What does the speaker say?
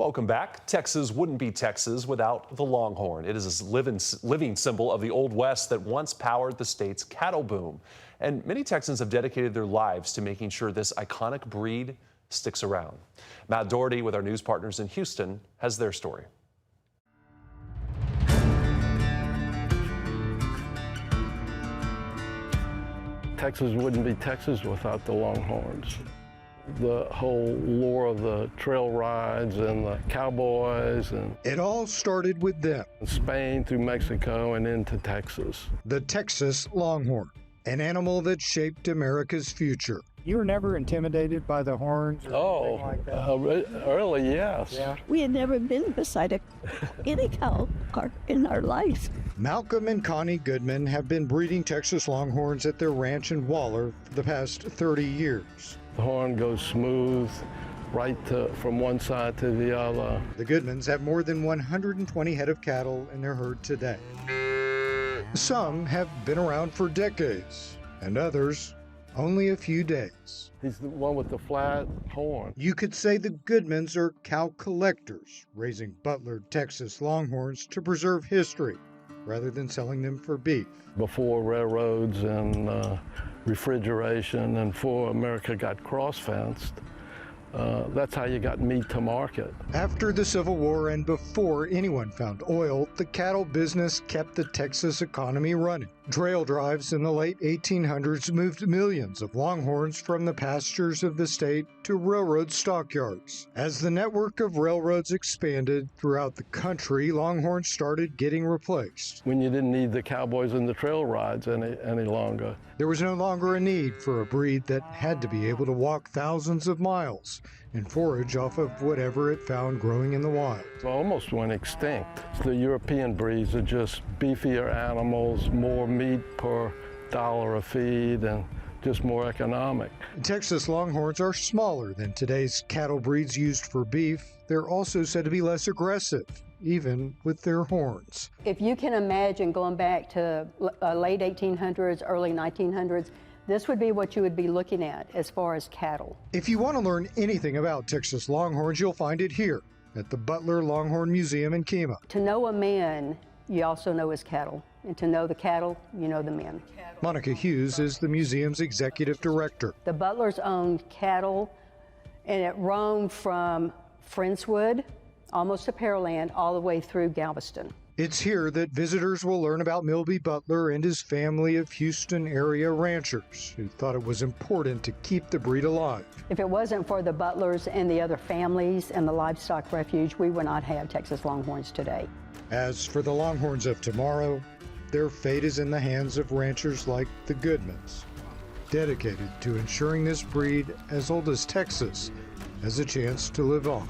Welcome back. Texas wouldn't be Texas without the Longhorn. It is a living symbol of the Old West that once powered the state's cattle boom. And many Texans have dedicated their lives to making sure this iconic breed sticks around. Matt Doherty with our news partners in Houston has their story. Texas wouldn't be Texas without the Longhorns. The whole lore of the trail rides and the cowboys and it all started with them. Spain through Mexico and into Texas. The Texas Longhorn, an animal that shaped America's future. You were never intimidated by the horns or anything like that? Early, yes. Yeah. We had never been beside any cow in our life. Malcolm and Connie Goodman have been breeding Texas Longhorns at their ranch in Waller for the past 30 years. The horn goes smooth, from one side to the other. The Goodmans have more than 120 head of cattle in their herd today. Some have been around for decades, and others only a few days. He's the one with the flat horn. You could say the Goodmans are cow collectors, raising Butler Texas Longhorns to preserve history rather than selling them for beef. Before railroads and refrigeration and before America got cross-fenced, that's how you got meat to market. After the Civil War and before anyone found oil, the cattle business kept the Texas economy running. Trail drives in the late 1800s moved millions of Longhorns from the pastures of the state to railroad stockyards. As the network of railroads expanded throughout the country, Longhorns started getting replaced. When you didn't need the cowboys and the trail rides any longer. There was no longer a need for a breed that had to be able to walk thousands of miles and forage off of whatever it found growing in the wild. It almost went extinct. The European breeds are just beefier animals, more meat per dollar of feed, and just more economic. Texas Longhorns are smaller than today's cattle breeds used for beef. They're also said to be less aggressive, even with their horns. If you can imagine going back to late 1800s, early 1900s, this would be what you would be looking at as far as cattle. If you want to learn anything about Texas Longhorns, you'll find it here at the Butler Longhorn Museum in Kemah. To know a man, you also know his cattle. And to know the cattle, you know the men. Monica Hughes is the museum's executive director. The Butlers owned cattle, and it roamed from Friendswood, almost to Pearland, all the way through Galveston. It's here that visitors will learn about Milby Butler and his family of Houston area ranchers who thought it was important to keep the breed alive. If it wasn't for the Butlers and the other families and the livestock refuge, we would not have Texas Longhorns today. As for the Longhorns of tomorrow, their fate is in the hands of ranchers like the Goodmans, dedicated to ensuring this breed, as old as Texas, has a chance to live on.